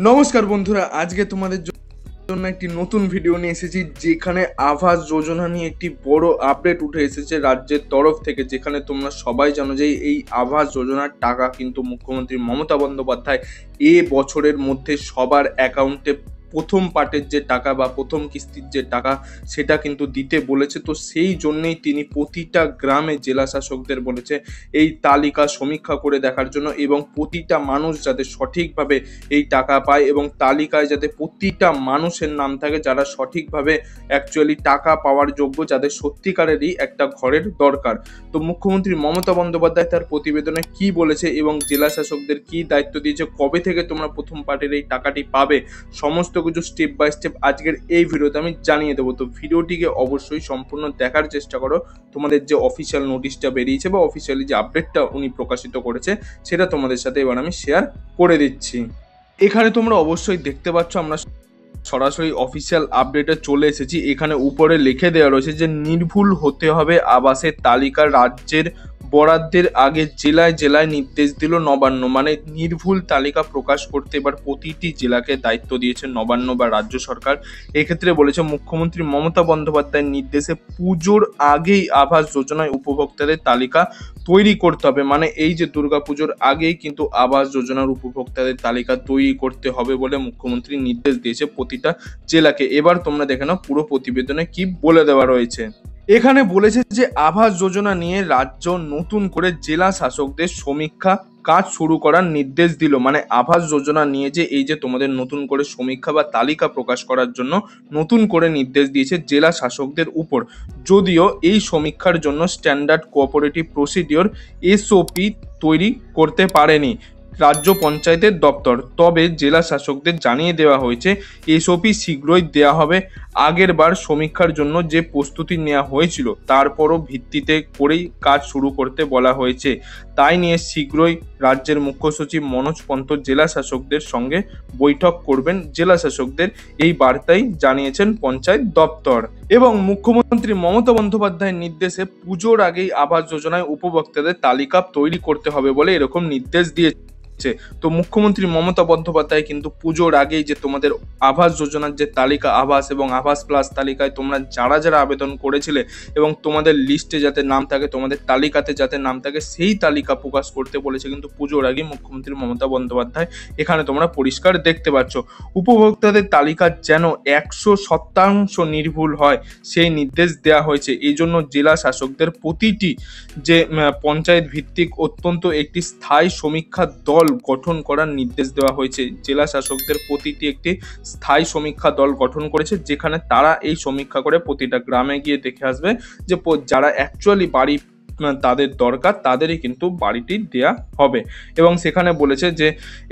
নমস্কার বন্ধুরা, আজকে তোমাদের জন্য একটি নতুন ভিডিও নিয়ে এসেছি যেখানে আবাস যোজনা নিয়ে একটি বড় আপডেট উঠে এসেছে রাজ্যের তরফ থেকে। যেখানে তোমরা সবাই জানো যে এই আবাস যোজনার টাকা কিন্তু মুখ্যমন্ত্রী মমতা বন্দ্যোপাধ্যায় এ বছরের মধ্যে সবার অ্যাকাউন্টে প্রথম পার্টের যে টাকা বা প্রথম কিস্তির যে টাকা সেটা কিন্তু দিতে বলেছে। তো সেই জন্যেই তিনি প্রতিটা গ্রামে জেলা শাসকদের বলেছে এই তালিকা সমীক্ষা করে দেখার জন্য এবং প্রতিটা মানুষ যাতে সঠিকভাবে এই টাকা পায় এবং তালিকায় যাতে প্রতিটা মানুষের নাম থাকে যারা সঠিকভাবে অ্যাকচুয়ালি টাকা পাওয়ার যোগ্য, যাদের সত্যিকারেরই একটা ঘরের দরকার। তো মুখ্যমন্ত্রী মমতা বন্দ্যোপাধ্যায় তার প্রতিবেদনে কি বলেছে এবং জেলা শাসকদের কি দায়িত্ব দিয়েছে, কবে থেকে তোমরা প্রথম পার্টের এই টাকাটি পাবে, সমস্ত কিছু স্টেপ বাই স্টেপ আজকের এই ভিডিওতে আমি জানিয়ে দেবো। তো ভিডিওটিকে অবশ্যই সম্পূর্ণ দেখার চেষ্টা করো। তোমাদের যে অফিসিয়াল নোটিশটা বেরিয়েছে বা অফিসিয়ালি যে আপডেটটা উনি প্রকাশিত করেছে সেটা তোমাদের সাথে এবার আমি শেয়ার করে দিচ্ছি। এখানে তোমরা অবশ্যই দেখতে পাচ্ছ আমরা সরাসরি অফিসিয়াল আপডেটে চলে এসেছি। এখানে উপরে লিখে দেওয়া রয়েছে যে নির্ভুল হতে হবে আবাসের তালিকা, রাজ্যের বরাদ্দের আগে জেলায় জেলায় নির্দেশ দিল নবান্ন। মানে নির্ভুল তালিকা প্রকাশ করতে এবার প্রতিটি জেলাকে দায়িত্ব দিয়েছে নবান্ন বা রাজ্য সরকার। এক্ষেত্রে বলেছে মুখ্যমন্ত্রী মমতা বন্দ্যোপাধ্যায়ের নির্দেশে পুজোর আগেই আবাস যোজনায় উপভোক্তাদের তালিকা তৈরি করতে হবে। মানে এই যে দুর্গাপুজোর আগেই কিন্তু আবাস যোজনার উপভোক্তাদের তালিকা তৈরি করতে হবে বলে মুখ্যমন্ত্রী নির্দেশ দিয়েছে প্রতিটা জেলাকে। এবার তোমরা দেখে নাও পুরো প্রতিবেদনে কি বলে দেওয়া রয়েছে। এখানে বলেছে যে আবাস যোজনা নিয়ে রাজ্য নতুন করে জেলা শাসকদের সমীক্ষা কাজ শুরু করার নির্দেশ দিল। মানে আবাস যোজনা নিয়ে যে এই যে তোমাদের নতুন করে সমীক্ষা বা তালিকা প্রকাশ করার জন্য নতুন করে নির্দেশ দিয়েছে জেলা শাসকদের উপর। যদিও এই সমীক্ষার জন্য স্ট্যান্ডার্ড কোঅপারেটিভ প্রসিডিওর এসওপি তৈরি করতে পারেনি রাজ্য পঞ্চায়েতের দপ্তর, তবে জেলা শাসকদের জানিয়ে দেওয়া হয়েছে এসওপি শীঘ্রই দেওয়া হবে। আগের বার সমীক্ষার জন্য যে প্রস্তুতি নেওয়া হয়েছিল তারপরও ভিত্তিতে করেই কাজ শুরু করতে বলা হয়েছে। তাই নিয়ে শীঘ্রই রাজ্যের মুখ্য সচিব মনোজ পন্ত জেলা শাসকদের সঙ্গে বৈঠক করবেন। জেলা শাসকদের এই বার্তাই জানিয়েছেন পঞ্চায়েত দপ্তর। এবং মুখ্যমন্ত্রী মমতা বন্দ্যোপাধ্যায়ের নির্দেশে পুজোর আগেই আবাস যোজনায় উপভোক্তাদের তালিকা তৈরি করতে হবে বলে এরকম নির্দেশ দিয়েছে। তো মুখ্যমন্ত্রী মমতা বন্দ্যোপাধ্যায় কিন্তু পুজোর আগেই যে তোমাদের আবাস যোজনার যে তালিকা, আবাস এবং আবাস প্লাস তালিকায় তোমরা যারা যারা আবেদন করেছিলে এবং তোমাদের লিস্টে যাতে নাম থাকে, তোমাদের তালিকাতে যাতে নাম থাকে, সেই তালিকা প্রকাশ করতে বলেছে কিন্তু পুজোর আগে মুখ্যমন্ত্রী মমতা বন্দ্যোপাধ্যায়। এখানে তোমরা পরিষ্কার দেখতে পাচ্ছ উপভোক্তাদের তালিকা যেন 100% নির্ভুল হয় সেই নির্দেশ দেওয়া হয়েছে। এই জন্য জেলা শাসকদের প্রতিটি যে পঞ্চায়েত ভিত্তিক অত্যন্ত একটি স্থায়ী সমীক্ষা দল গঠন করার নির্দেশ দেওয়া হয়েছে। জেলা শাসকদের প্রতিটি একটি স্থায়ী সমীক্ষা দল গঠন করেছে যেখানে তারা এই সমীক্ষা করে প্রতিটা গ্রামে গিয়ে দেখে আসবে যে যারা অ্যাকচুয়ালি বাড়ি তাদের দরকার তাদেরই কিন্তু বাড়িটি দেয়া হবে। এবং সেখানে বলেছে যে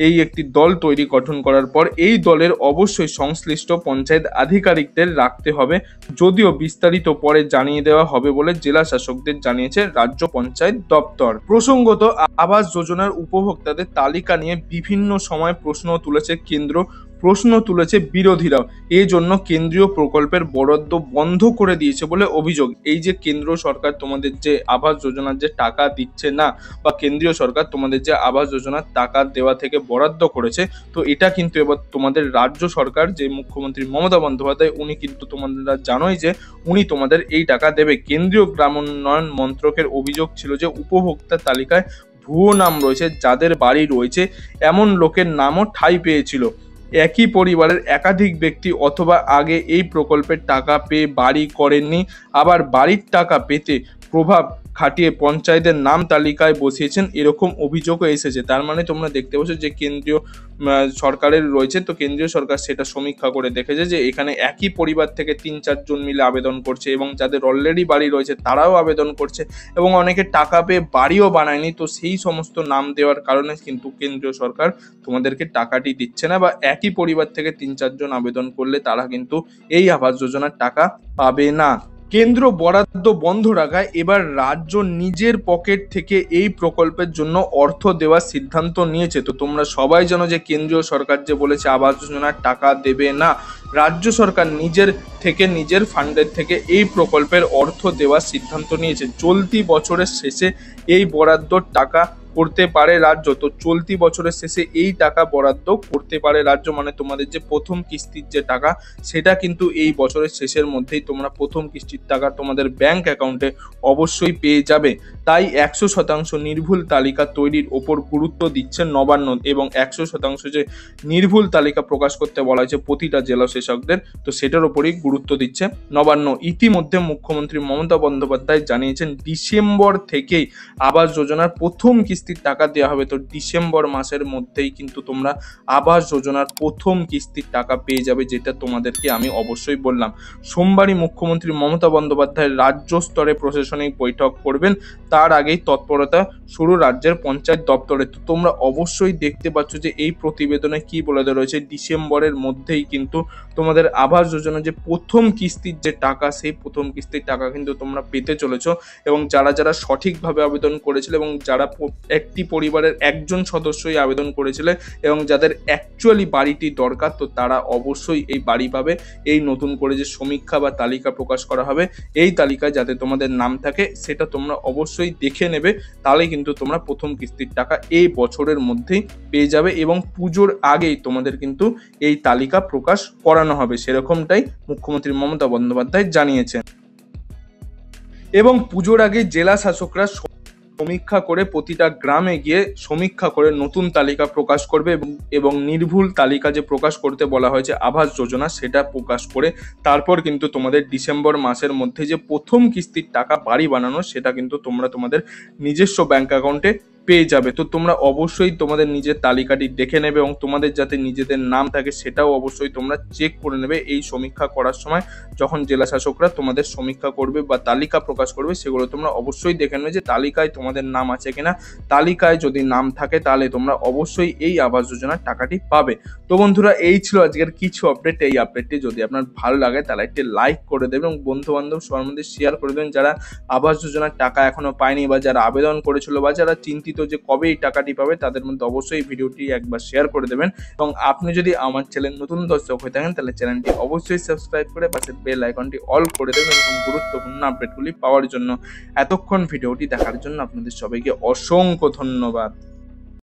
এই একটি দল তৈরি গঠন করার পর এই দলের অবশ্যই সংশ্লিষ্ট পঞ্চায়েত আধিকারিকদের রাখতে হবে, যদিও বিস্তারিত পরে জানিয়ে দেওয়া হবে বলে জেলা শাসকদের জানিয়েছে রাজ্য পঞ্চায়েত দপ্তর। প্রসঙ্গত আবাস যোজনার উপভোক্তাদের তালিকা নিয়ে বিভিন্ন সময় প্রশ্ন তুলেছে কেন্দ্র, প্রশ্ন তুলেছে বিরোধীরাও। এই জন্য কেন্দ্রীয় প্রকল্পের বরাদ্দ বন্ধ করে দিয়েছে বলে অভিযোগ। এই যে কেন্দ্র সরকার তোমাদের যে আবাস যোজনার যে টাকা দিচ্ছে না বা কেন্দ্রীয় সরকার তোমাদের যে আবাস যোজনার টাকা দেওয়া থেকে বরাদ্দ করেছে, তো এটা কিন্তু এবার তোমাদের রাজ্য সরকার যে মুখ্যমন্ত্রী মমতা বন্দ্যোপাধ্যায় উনি কিন্তু তোমরা জানোই যে উনি তোমাদের এই টাকা দেবে। কেন্দ্রীয় গ্রামোন্নয়ন মন্ত্রকের অভিযোগ ছিল যে উপভোক্তা তালিকায় ভুয়ো নাম রয়েছে, যাদের বাড়ি রয়েছে এমন লোকের নামও ঠাঁই পেয়েছিল। একই পরিবারের একাধিক ব্যক্তি অথবা আগে এই প্রকল্পের টাকা পেয়ে বাড়ি করেননি, আবার বাড়ির টাকা পেতে প্রভাব খাটিয়ে পঞ্চায়েতের নাম তালিকায় বসিয়েছেন, এরকম অভিযোগও এসেছে। তার মানে তোমরা দেখতে পাচ্ছ যে কেন্দ্রীয় সরকারের রয়েছে, তো কেন্দ্রীয় সরকার সেটা সমীক্ষা করে দেখেছে যে এখানে একই পরিবার থেকে 3-4 জন মিলে আবেদন করছে এবং যাদের অলরেডি বাড়ি রয়েছে তারাও আবেদন করছে এবং অনেকে টাকা পেয়ে বাড়িও বানায়নি। তো সেই সমস্ত নাম দেওয়ার কারণে কিন্তু কেন্দ্রীয় সরকার তোমাদেরকে টাকাটি দিচ্ছে না, বা একই পরিবার থেকে 3-4 জন আবেদন করলে তারা কিন্তু এই আবাস যোজনার টাকা পাবে না। কেন্দ্র বরাদ্দ বন্ধ রাখায় এবার রাজ্য নিজের পকেট থেকে এই প্রকল্পের জন্য অর্থ দেওয়ার সিদ্ধান্ত নিয়েছে। তো তোমরা সবাই জানো যে কেন্দ্রীয় সরকার যে বলেছে আবাস যোজনার টাকা দেবে না, রাজ্য সরকার নিজের থেকে নিজের ফান্ডের থেকে এই প্রকল্পের অর্থ দেওয়ার সিদ্ধান্ত নিয়েছে। চলতি বছরের শেষে এই বরাদ্দর টাকা করতে পারে রাজ্য। তো চলতি বছরের শেষে এই টাকা বরাদ্দ করতে পারে রাজ্য, মানে তোমাদের যে প্রথম কিস্তির যে টাকা সেটা কিন্তু এই বছরের শেষের মধ্যেই তোমরা প্রথম কিস্তির টাকা তোমাদের ব্যাংক অ্যাকাউন্টে অবশ্যই পেয়ে যাবে। তাই 100% নির্ভুল তালিকা তৈরির ওপর গুরুত্ব দিচ্ছে নবান্ন, এবং 100% যে নির্ভুল তালিকা প্রকাশ করতে বলা হয়েছে প্রতিটা জেলা শাসকদের, তো সেটার ওপরই গুরুত্ব দিচ্ছে নবান্ন। ইতিমধ্যে মুখ্যমন্ত্রী মমতা বন্দ্যোপাধ্যায় জানিয়েছেন ডিসেম্বর থেকেই আবাস যোজনার প্রথম কিস্তির টাকা দেওয়া হবে। তো ডিসেম্বর মাসের মধ্যেই কিন্তু তোমরা আবাস যোজনার প্রথম কিস্তির টাকা পেয়ে যাবে, যেটা তোমাদেরকে আমি অবশ্যই বললাম। সোমবারই মুখ্যমন্ত্রী মমতা বন্দ্যোপাধ্যায় রাজ্য স্তরে প্রশাসনিক বৈঠক করবেন, তার আগেই তৎপরতা শুরু রাজ্যের পঞ্চায়েত দপ্তরে। তো তোমরা অবশ্যই দেখতে পাচ্ছ যে এই প্রতিবেদনে কি বলে দেওয়া রয়েছে, ডিসেম্বরের মধ্যেই কিন্তু তোমাদের আবাস যোজনা যে প্রথম কিস্তির যে টাকা, সেই প্রথম কিস্তির টাকা কিন্তু তোমরা পেতে চলেছো। এবং যারা যারা সঠিকভাবে আবেদন করেছিল এবং যারা একটি পরিবারের একজন সদস্যই আবেদন করেছিল এবং যাদের অ্যাকচুয়ালি বাড়িটি দরকার, তো তারা অবশ্যই এই বাড়ি পাবে। এই নতুন করে যে সমীক্ষা বা তালিকা প্রকাশ করা হবে, এই তালিকায় যাতে তোমাদের নাম থাকে সেটা তোমরা অবশ্যই দেখে নেবে, তাহলে কিন্তু তোমরা প্রথম কিস্তির টাকা এই বছরের মধ্যেই পেয়ে যাবে। এবং পুজোর আগেই তোমাদের কিন্তু এই তালিকা প্রকাশ করানো হবে, সেরকমটাই মুখ্যমন্ত্রী মমতা বন্দ্যোপাধ্যায় জানিয়েছেন। এবং পুজোর আগে জেলা শাসকরা সমীক্ষা করে প্রতিটা গ্রামে গিয়ে সমীক্ষা করে নতুন তালিকা প্রকাশ করবে, এবং নির্ভুল তালিকা যে প্রকাশ করতে বলা হয়েছে আবাস যোজনা, সেটা প্রকাশ করে তারপর কিন্তু তোমাদের ডিসেম্বর মাসের মধ্যে যে প্রথম কিস্তির টাকা বাড়ি বানানো, সেটা কিন্তু তোমরা তোমাদের নিজস্ব ব্যাংক অ্যাকাউন্টে পেয়ে যাবে। তো তোমরা অবশ্যই তোমাদের নিজের তালিকাটি দেখে নেবে এবং তোমাদের যাতে নিজেদের নাম থাকে সেটাও অবশ্যই তোমরা চেক করে নেবে এই সমীক্ষা করার সময়। যখন জেলা শাসকরা তোমাদের সমীক্ষা করবে বা তালিকা প্রকাশ করবে, সেগুলো তোমরা অবশ্যই দেখে নেবে যে তালিকায় তোমাদের নাম আছে কিনা। তালিকায় যদি নাম থাকে তাহলে তোমরা অবশ্যই এই আবাস যোজনার টাকাটি পাবে। তো বন্ধুরা, এই ছিল আজকের কিছু আপডেট। এই আপডেটটি যদি আপনার ভালো লাগে তাহলে একটি লাইক করে দেবেন এবং বন্ধু বান্ধব সবার মধ্যে শেয়ার করে দেবেন যারা আবাস যোজনার টাকা এখনো পায়নি বা যারা আবেদন করেছিল বা যারা চিন্তিত যে কবে এই টাকাটি পাবে, তাদের মধ্যে অবশ্যই ভিডিওটি একবার শেয়ার করে দেবেন। এবং আপনি যদি আমার চ্যানেল নতুন দর্শক হয়ে থাকেন তাহলে চ্যানেলটি অবশ্যই সাবস্ক্রাইব করে পাশের বেল আইকনটি অল করে দেবেন এবং গুরুত্বপূর্ণ আপডেটগুলি পাওয়ার জন্য। এতক্ষণ ভিডিওটি দেখার জন্য আপনাদের সবাইকে অসংখ্য ধন্যবাদ।